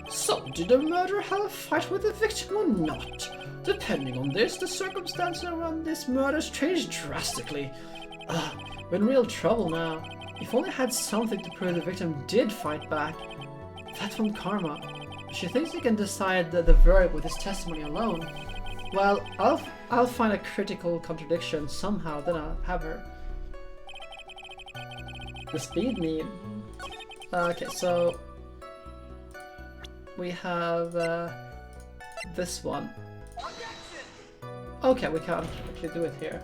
So, did the murderer have a fight with the victim or not? Depending on this, the circumstances around this murder changed drastically. We're in real trouble now. If only I had something to prove the victim did fight back. That's from Karma. She thinks he can decide the verdict with his testimony alone. Well, I'll find a critical contradiction somehow, then I'll have her. The speed need. Okay, so we have this one. Okay, we can't actually do it here.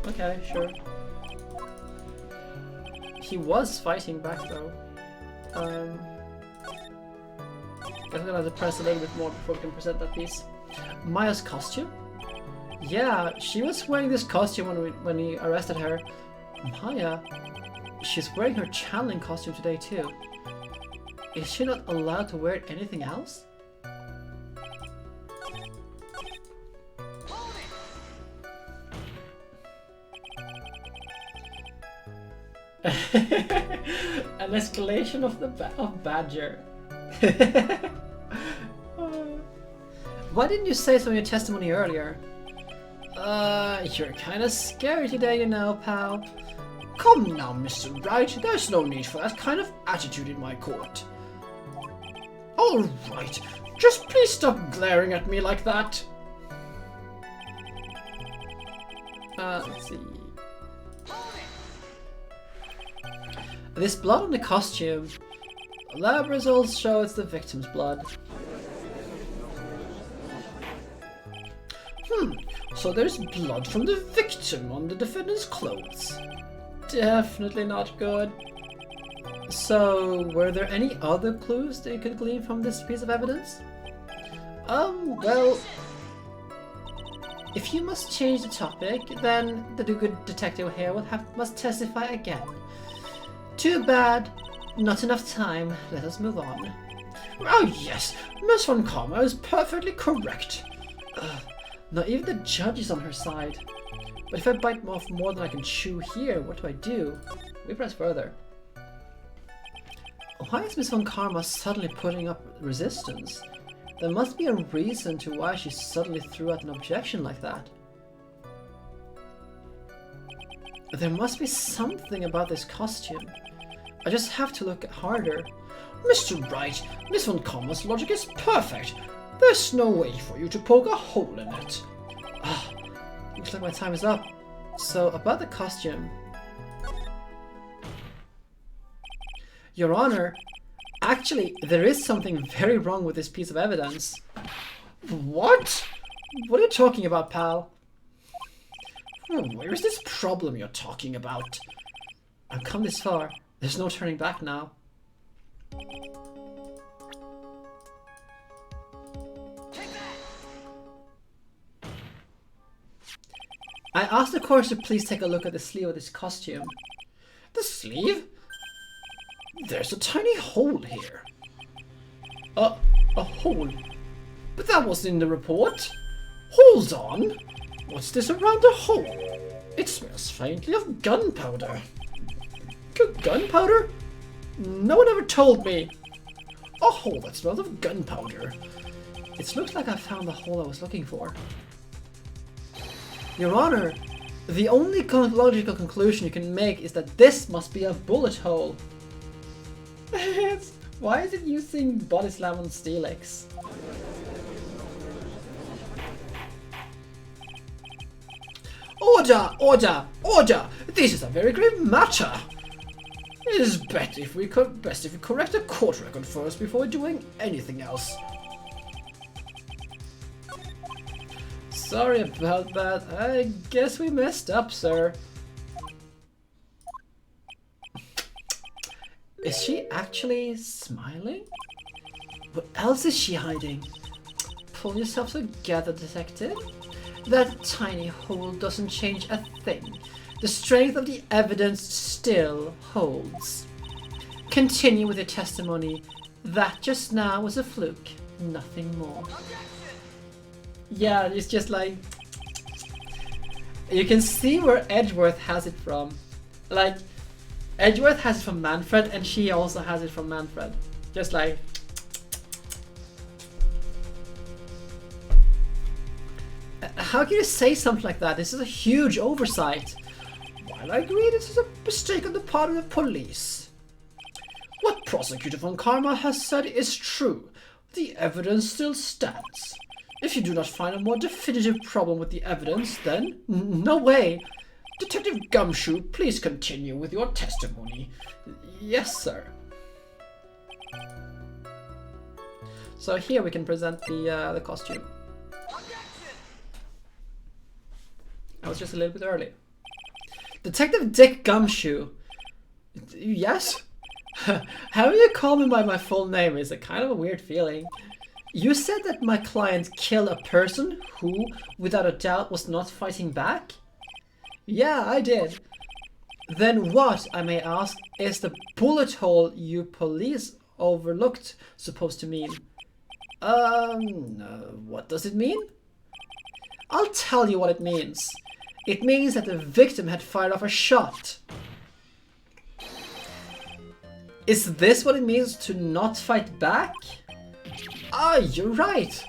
Okay, sure. He was fighting back though. Guess I'm gonna have to press a little bit more before we can present that piece. Maya's costume? Yeah, she was wearing this costume when we arrested her. Maya? She's wearing her channeling costume today too. Is she not allowed to wear anything else? An escalation of Badger. Why didn't you say so in your testimony earlier? You're kinda scary today, you know, pal. Come now, Mr. Wright, there's no need for that kind of attitude in my court. Alright, just please stop glaring at me like that. Let's see. This blood on the costume. Lab results show it's the victim's blood. So there's blood from the victim on the defendant's clothes. Definitely not good. So, were there any other clues that you could glean from this piece of evidence? Well, if you must change the topic, then the good detective here must testify again. Too bad. Not enough time. Let us move on. Oh yes, Miss Von Karma is perfectly correct. Not even the judge is on her side. But if I bite off more than I can chew here, what do? We press further. Why is Miss Von Karma suddenly putting up resistance? There must be a reason to why she suddenly threw out an objection like that. There must be something about this costume. I just have to look harder. Mr. Wright, Miss Von Karma's logic is perfect. There's no way for you to poke a hole in it. Looks like my time is up. So, about the costume. Your Honor, actually, there is something very wrong with this piece of evidence. What? What are you talking about, pal? Where is this problem you're talking about? I've come this far. There's no turning back now. I asked the court to please take a look at the sleeve of this costume. The sleeve? There's a tiny hole here. A hole? But that wasn't in the report. Hold on. What's this around the hole? It smells faintly of gunpowder. Gunpowder? No one ever told me. A hole that smells of gunpowder. It looks like I found the hole I was looking for. Your Honor, the only logical conclusion you can make is that this must be a bullet hole. Why is it using body slam on Steelix? Order! Order! Order! This is a very grave matter. It is best if we correct the court record first before doing anything else. Sorry about that. I guess we messed up, sir. Is she actually smiling? What else is she hiding? Pull yourself together, detective. That tiny hole doesn't change a thing. The strength of the evidence still holds. Continue with your testimony. That just now was a fluke, nothing more. Yeah, it's just like... You can see where Edgeworth has it from. Like, Edgeworth has it from Manfred, and she also has it from Manfred. Just like... How can you say something like that? This is a huge oversight. While I agree this is a mistake on the part of the police. What Prosecutor von Karma has said is true. The evidence still stands. If you do not find a more definitive problem with the evidence, then no way. Detective Gumshoe, please continue with your testimony. Yes, sir. So here we can present the costume. I was just a little bit early. Detective Dick Gumshoe. Yes? Having you call me by my full name is a kind of a weird feeling. You said that my client killed a person who, without a doubt, was not fighting back? Yeah, I did. Then what, I may ask, is the bullet hole you police overlooked supposed to mean? What does it mean? I'll tell you what it means. It means that the victim had fired off a shot. Is this what it means to not fight back? Ah, you're right.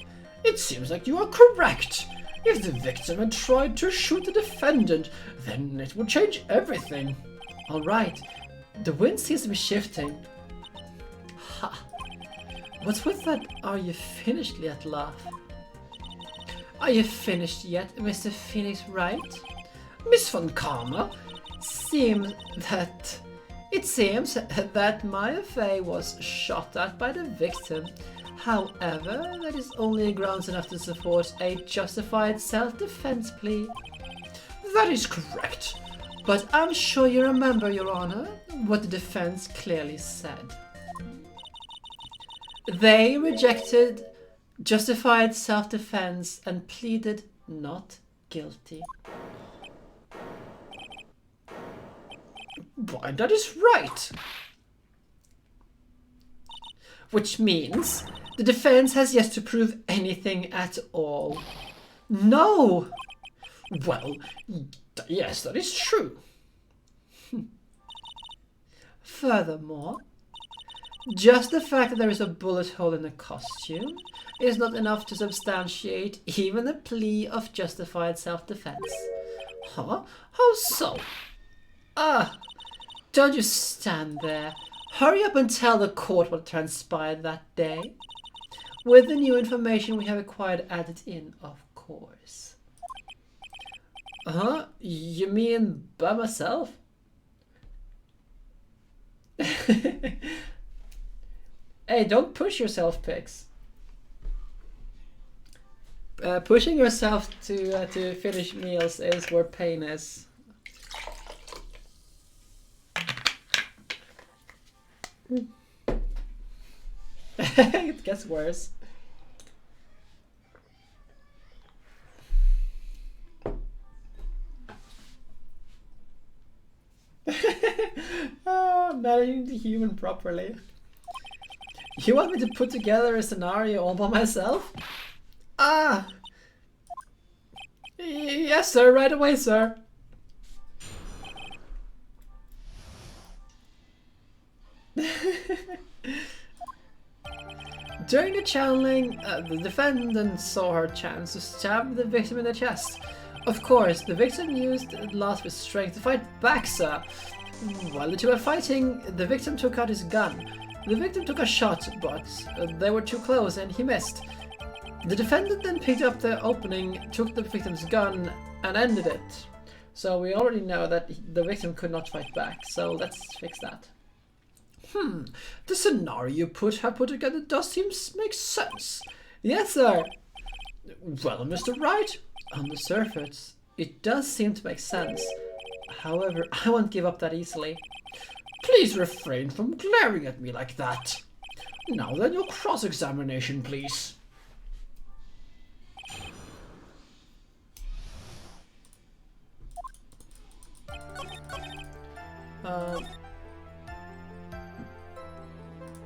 It seems like you are correct. If the victim had tried to shoot the defendant, then it would change everything. Alright, the wind seems to be shifting. Ha! What's with that "are you finished yet" laugh? Are you finished yet, Mr. Phoenix Wright? Miss von Karma, it seems that my affair was shot at by the victim. However, that is only grounds enough to support a justified self-defense plea. That is correct. But I'm sure you remember, Your Honor, what the defense clearly said. They rejected justified self-defense and pleaded not guilty. Why, that is right. Which means the defense has yet to prove anything at all. No! Well, yes, that is true. Furthermore, just the fact that there is a bullet hole in the costume is not enough to substantiate even a plea of justified self-defense. Huh? How so? Ah, don't you stand there. Hurry up and tell the court what transpired that day. With the new information we have acquired added in, of course. Huh? You mean by myself? Hey, don't push yourself, Pix. Pushing yourself to finish meals is where pain is. It gets worse. Oh, managing the human properly. You want me to put together a scenario all by myself? Ah! Yes, sir, right away, sir. During the channeling, the defendant saw her chance to stab the victim in the chest. Of course, the victim used last with strength to fight back, sir. While the two were fighting, the victim took out his gun. The victim took a shot, but they were too close and he missed. The defendant then picked up the opening, took the victim's gun, and ended it. So we already know that the victim could not fight back, so let's fix that. The scenario you have put together does seem to make sense. Yes, sir. Well, Mr. Wright, on the surface, it does seem to make sense. However, I won't give up that easily. Please refrain from glaring at me like that. Now then, your cross-examination, please.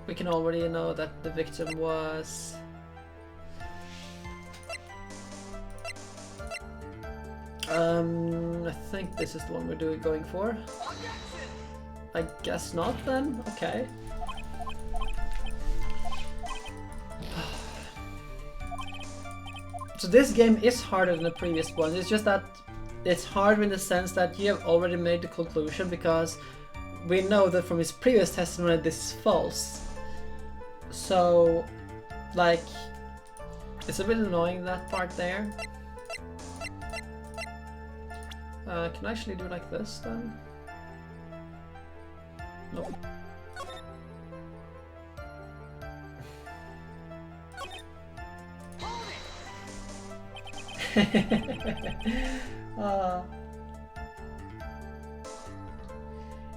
We can already know that the victim was... I think this is the one we're going for. I guess not then. Okay. So this game is harder than the previous one. It's just that it's harder in the sense that you have already made the conclusion, because we know that from his previous testimony this is false. So, like, it's a bit annoying, that part there. Can I actually do like this then? No.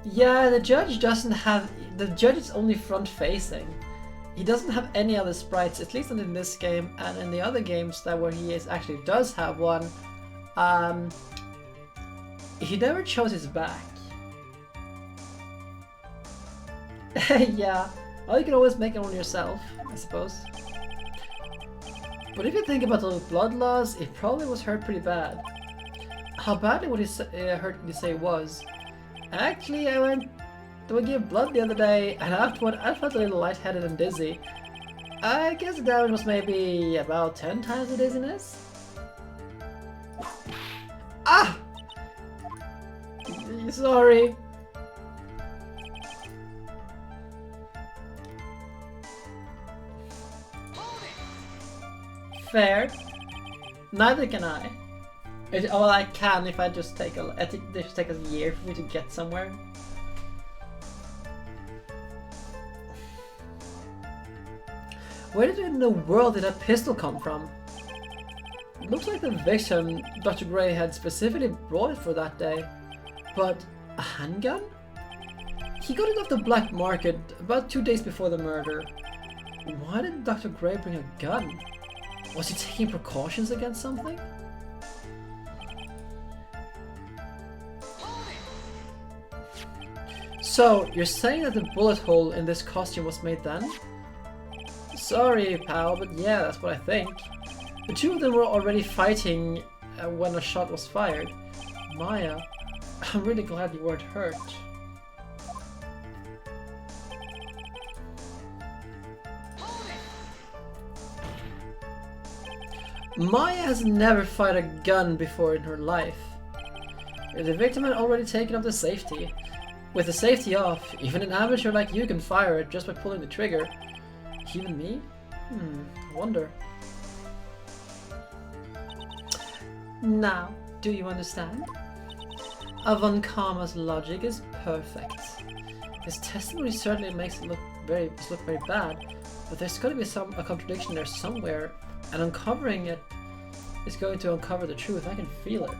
Yeah, the judge doesn't have... The judge is only front-facing. He doesn't have any other sprites, at least not in this game, and in the other games that where he actually does have one, he never shows his back. Yeah, well, you can always make it on yourself, I suppose. But if you think about those blood loss, it probably was hurt pretty bad. How badly would hurt would you say it was? Actually, I went to give blood the other day, and afterward I felt a little lightheaded and dizzy. I guess the damage was maybe about 10 times the dizziness? Ah! Sorry. Fair. Neither can I. Well, I can if I just take a... I think it should take us a year for me to get somewhere. Where in the world did that pistol come from? It looks like the victim Dr. Gray had specifically brought it for that day. But a handgun? He got it off the black market about 2 days before the murder. Why did Dr. Gray bring a gun? Was he taking precautions against something? So, you're saying that the bullet hole in this costume was made then? Sorry, pal, but yeah, that's what I think. The two of them were already fighting when a shot was fired. Maya, I'm really glad you weren't hurt. Maya has never fired a gun before in her life. The victim had already taken off the safety. With the safety off, even an amateur like you can fire it just by pulling the trigger. Even me? I wonder. Now, do you understand? Von Karma's logic is perfect. His testimony certainly makes it look very bad, but there's got to be a contradiction there somewhere, and uncovering it is going to uncover the truth. I can feel it.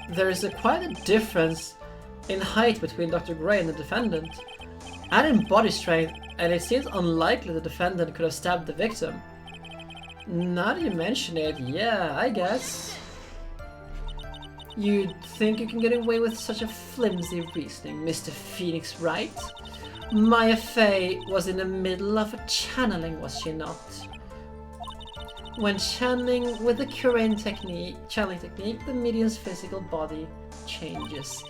There is quite a difference in height between Dr. Gray and the defendant, and in body strength, and it seems unlikely the defendant could have stabbed the victim. Now that you mention it, yeah, I guess. You'd think you can get away with such a flimsy reasoning, Mr. Phoenix, right? Maya Fey was in the middle of a channeling, was she not? When channeling with the current channeling technique, the medium's physical body changes.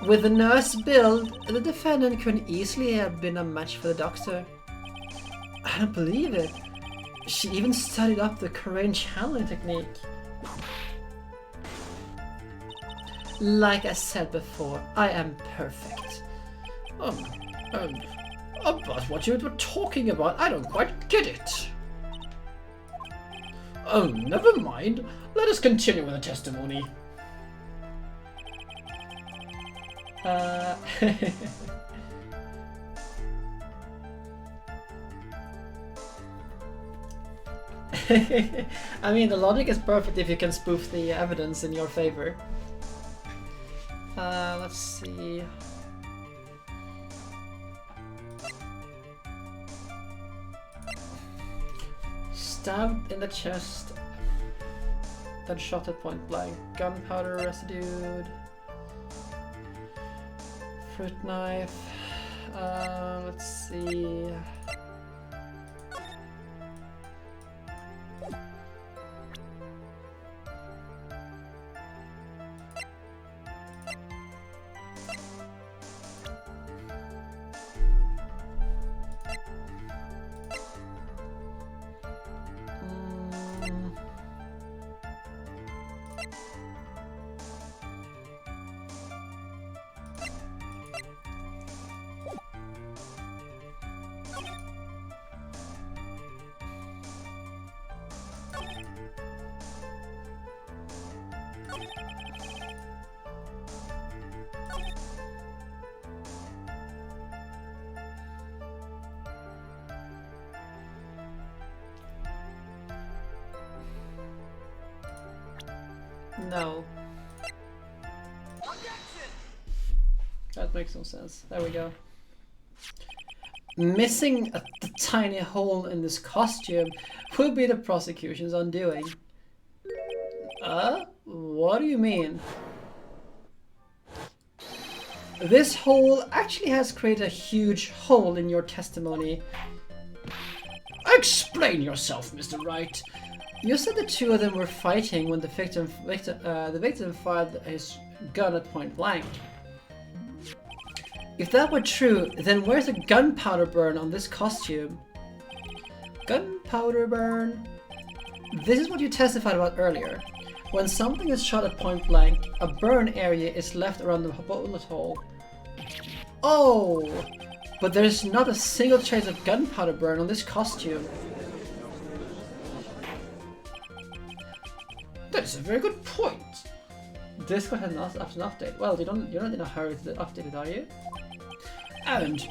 With the nurse build, the defendant could easily have been a match for the doctor. I don't believe it. She even studied up the current channeling technique. Like I said before, I am perfect. About what you were talking about, I don't quite get it. Oh, never mind. Let us continue with the testimony. I mean, the logic is perfect if you can spoof the evidence in your favor. Let's see. Stabbed in the chest, then shot at point blank. Gunpowder residue. Fruit knife. Let's see. No. That makes no sense. There we go. Missing the tiny hole in this costume will be the prosecution's undoing. What do you mean? This hole actually has created a huge hole in your testimony. Explain yourself, Mr. Wright. You said the two of them were fighting when the victim fired his gun at point blank. If that were true, then where's the gunpowder burn on this costume? Gunpowder burn? This is what you testified about earlier. When something is shot at point blank, a burn area is left around the bullet hole. Oh! But there's not a single trace of gunpowder burn on this costume. That is a very good point. Discord has not after an update. Well, you're not in a hurry to update it, are you? And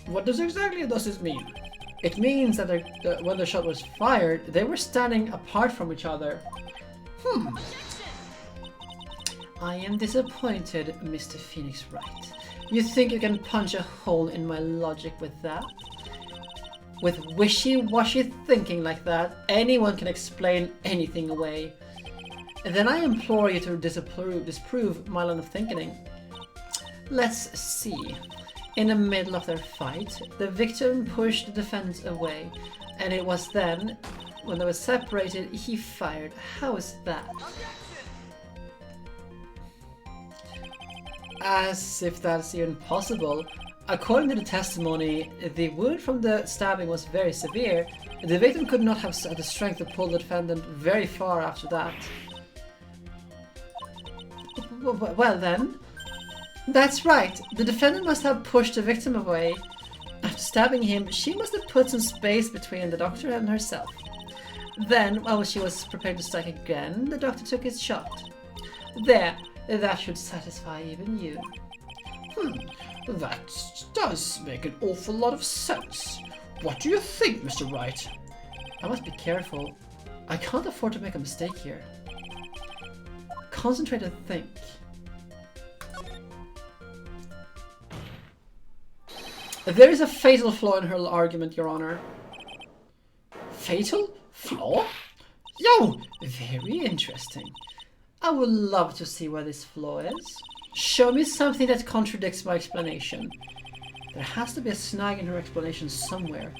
what does this mean? It means that when the shot was fired, they were standing apart from each other. I am disappointed, Mr. Phoenix Wright. You think you can punch a hole in my logic with that? With wishy-washy thinking like that, anyone can explain anything away. Then I implore you to disprove my line of thinking. Let's see. In the middle of their fight, the victim pushed the defendant away, and it was then, when they were separated, he fired. How is that? As if that's even possible. According to the testimony, the wound from the stabbing was very severe. The victim could not have had the strength to pull the defendant very far after that. Well then, that's right. The defendant must have pushed the victim away. After stabbing him, she must have put some space between the doctor and herself. Then, while she was prepared to strike again, the doctor took his shot. There, that should satisfy even you. That does make an awful lot of sense. What do you think, Mr. Wright? I must be careful. I can't afford to make a mistake here. Concentrate and think. There is a fatal flaw in her argument, Your Honor. Fatal flaw? Yo! Very interesting. I would love to see where this flaw is. Show me something that contradicts my explanation. There has to be a snag in her explanation somewhere.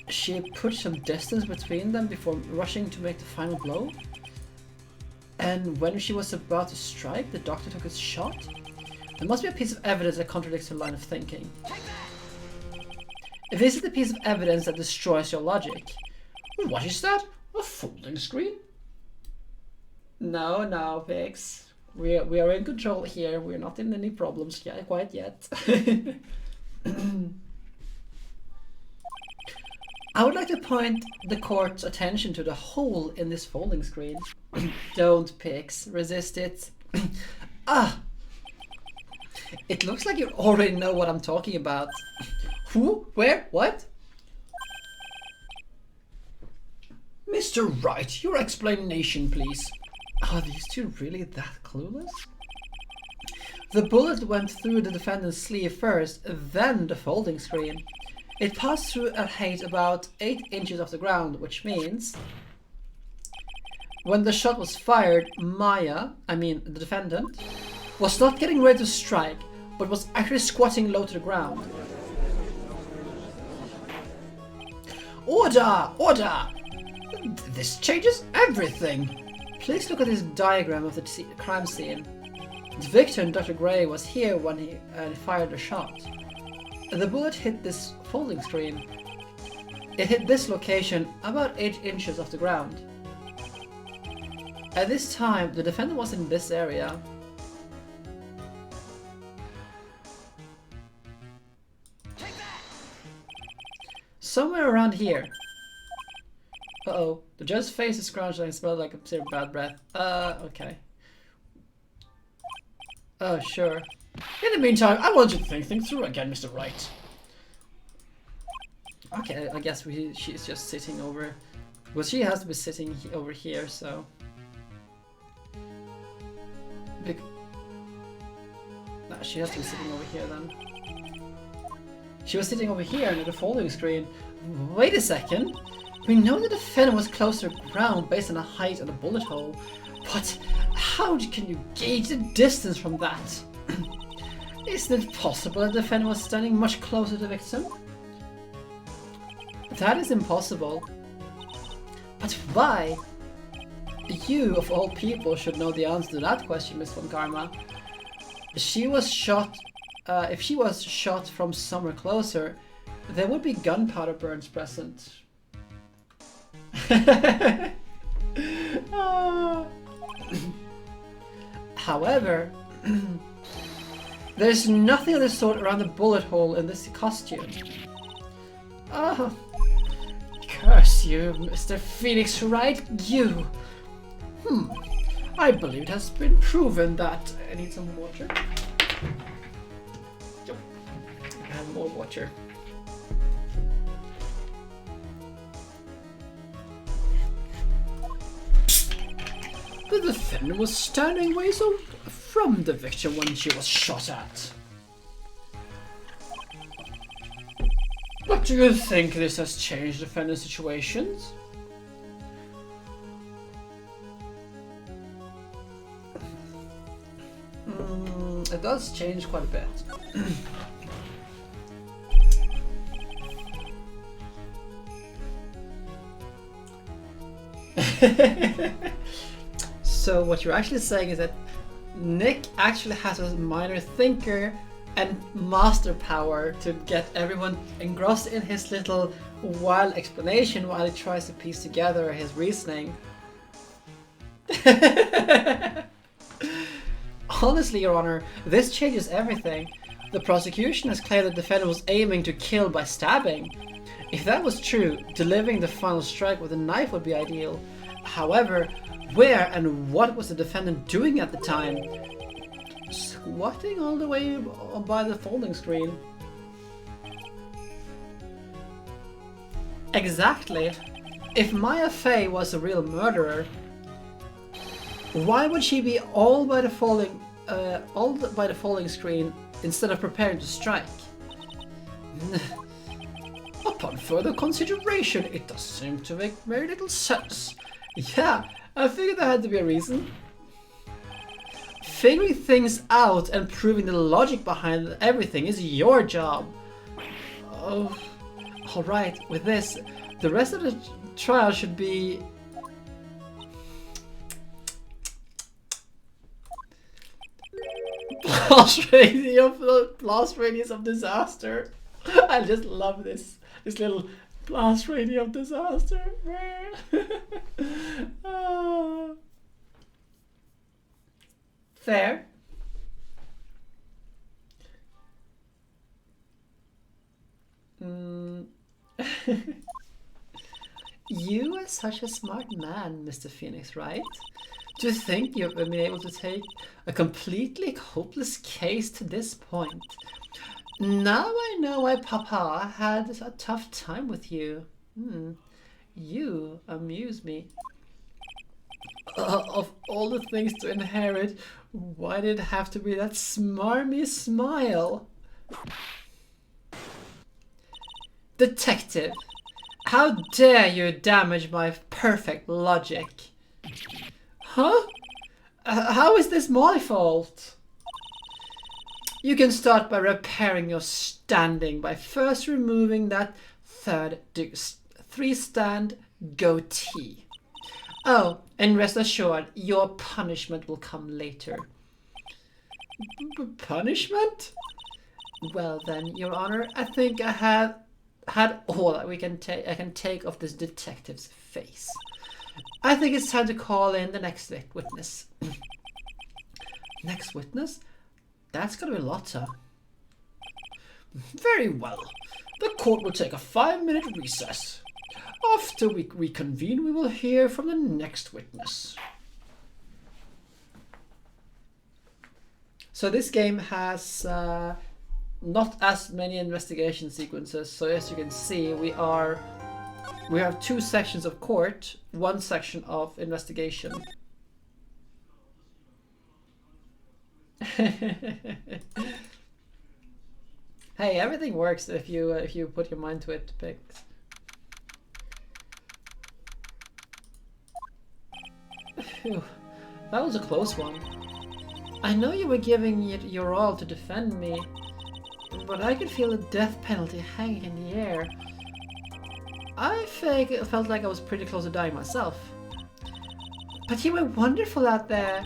She put some distance between them before rushing to make the final blow? And when she was about to strike, the doctor took his shot? There must be a piece of evidence that contradicts her line of thinking. This is the piece of evidence that destroys your logic. What is that? A folding screen? No, Pigs. We are in control here. We're not in any problems quite yet. I would like to point the court's attention to the hole in this folding screen. Don't, Pigs. Resist it. It looks like you already know what I'm talking about. Who? Where? What? Mr. Wright, your explanation, please. Are these two really that clueless? The bullet went through the defendant's sleeve first, then the folding screen. It passed through a height about 8 inches off the ground, which means when the shot was fired, the defendant, was not getting ready to strike, but was actually squatting low to the ground. Order! Order! This changes everything! Please look at this diagram of the crime scene. The victim, Dr. Gray, was here when he fired the shot. The bullet hit this folding screen. It hit this location about 8 inches off the ground. At this time, the defendant was in this area. Somewhere around here. Uh-oh. The judge's face is scrunched and smells like a bad breath. Okay. Oh, sure. In the meantime, I want you to think things through again, Mr. Wright. Okay, I guess she's just sitting over... Well, she has to be sitting over here, so... No, she has to be sitting over here then. She was sitting over here near the folding screen. Wait a second. We know the defender was close to the ground based on the height of the bullet hole. But how can you gauge the distance from that? Isn't it possible that the defender was standing much closer to the victim? That is impossible. But why? You, of all people, should know the answer to that question, Miss Von Karma. She was shot. If she was shot from somewhere closer, there would be gunpowder burns present. However, there's nothing of the sort around the bullet hole in this costume. Oh, curse you, Mr. Phoenix Wright, you! I believe it has been proven that... I need some water. Yep. I have more water. The defender was standing ways from the victim when she was shot at. But do you think this has changed defendant's situations? It does change quite a bit. So what you're actually saying is that Nick actually has a minor thinker and master power to get everyone engrossed in his little wild explanation while he tries to piece together his reasoning. Honestly, Your Honor, this changes everything. The prosecution has claimed that the defendant was aiming to kill by stabbing. If that was true, delivering the final strike with a knife would be ideal. However, where and what was the defendant doing at the time? Squatting all the way by the folding screen. Exactly. If Maya Fey was a real murderer, why would she be all by the folding screen instead of preparing to strike? Upon further consideration, it does seem to make very little sense. Yeah, I figured there had to be a reason. Figuring things out and proving the logic behind everything is your job. Oh, alright, with this, the rest of the trial should be... blast radius of disaster. I just love this little blast radius of disaster. Oh. Fair. You are such a smart man, Mr. Phoenix, right? To think you've been able to take a completely hopeless case to this point. Now I know why Papa had a tough time with you. You amuse me. Of all the things to inherit, why did it have to be that smarmy smile? Detective, how dare you damage my perfect logic? Huh? How is this my fault? You can start by repairing your standing by first removing that three-stand goatee. Oh, and rest assured, your punishment will come later. Punishment? Well then, Your Honor, I think I have had all that I can take of this detective's face. I think it's time to call in the next witness. Next witness? That's gonna be Lotta. Very well. The court will take a 5-minute recess. After we reconvene, we will hear from the next witness. So this game has not as many investigation sequences. So as you can see, we have 2 sections of court, 1 section of investigation. Hey, everything works if you put your mind to it, Pix. Phew, that was a close one. I know you were giving it your all to defend me, but I could feel the death penalty hanging in the air. I felt like I was pretty close to dying myself. But you were wonderful out there.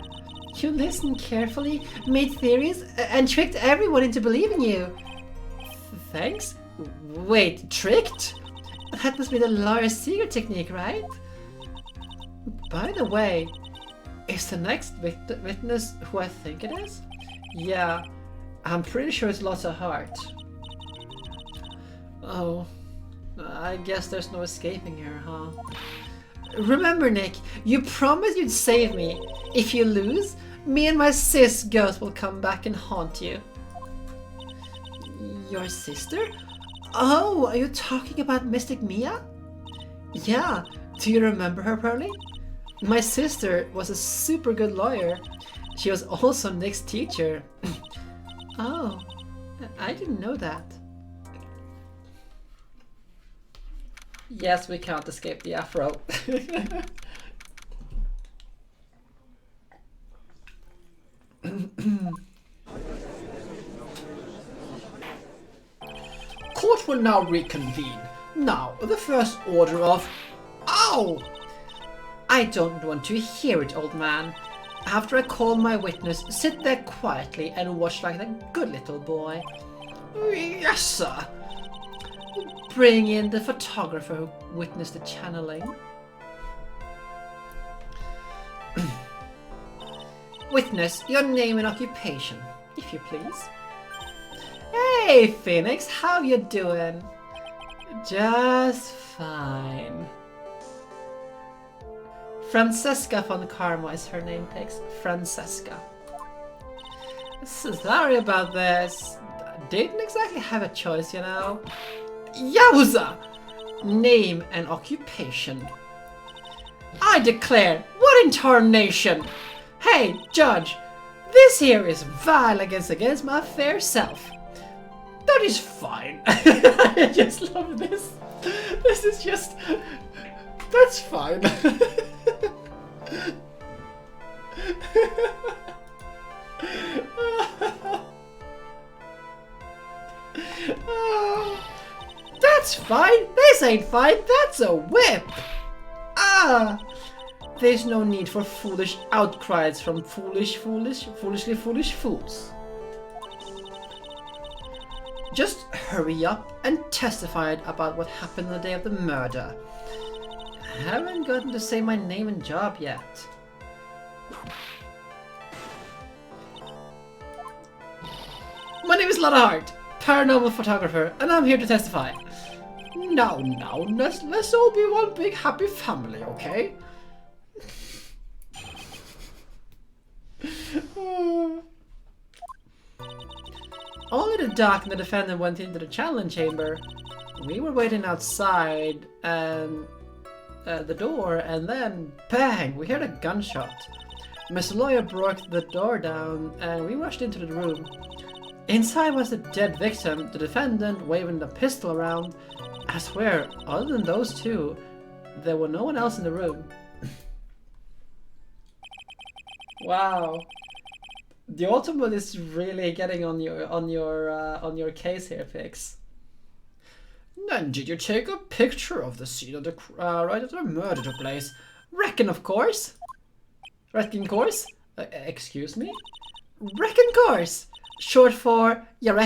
You listened carefully, made theories, and tricked everyone into believing you. Thanks? Wait, tricked? That must be the lawyer's secret technique, right? By the way, is the next witness who I think it is? Yeah, I'm pretty sure it's Lotta Hart. Oh, I guess there's no escaping her, huh? Remember, Nick, you promised you'd save me. If you lose, me and my sis ghost will come back and haunt you. Your sister? Oh, are you talking about Mystic Mia? Yeah, do you remember her, Pearly? My sister was a super good lawyer. She was also Nick's teacher. Oh, I didn't know that. Yes, we can't escape the afro. Court will now reconvene. Now, the first order of... Ow! I don't want to hear it, old man. After I call my witness, sit there quietly and watch like a good little boy. Yes, sir. Bring in the photographer who witnessed the channeling. Witness, your name and occupation, if you please. Hey, Phoenix, how you doing? Just fine. Francesca von Karma is her name, Pix. Francesca. Sorry about this. Didn't exactly have a choice, you know. Yowza! Name and occupation. I declare, what in tarnation? Hey, Judge, this here is violence against my fair self. That is fine. I just love this. This is just... That's fine. That's fine. This ain't fine. That's a whip. Ah. There's no need for foolish outcries from foolishly foolish fools. Just hurry up and testify about what happened the day of the murder. Haven't gotten to say my name and job yet. My name is Lotta Hart, paranormal photographer, and I'm here to testify. Now, let's all be one big happy family, okay? Only the doc and the defendant went into the challenge chamber. We were waiting outside and the door, and then bang! We heard a gunshot. Mr. Lawyer broke the door down, and we rushed into the room. Inside was the dead victim, the defendant waving the pistol around. I swear, other than those two, there was no one else in the room. Wow. The Ultimate is really getting on your case here, Pix. Then did you take a picture of the scene of the right after the murder took place? Reckon, of course. Reckon course? Excuse me? Reckon course. Short for, you reckon?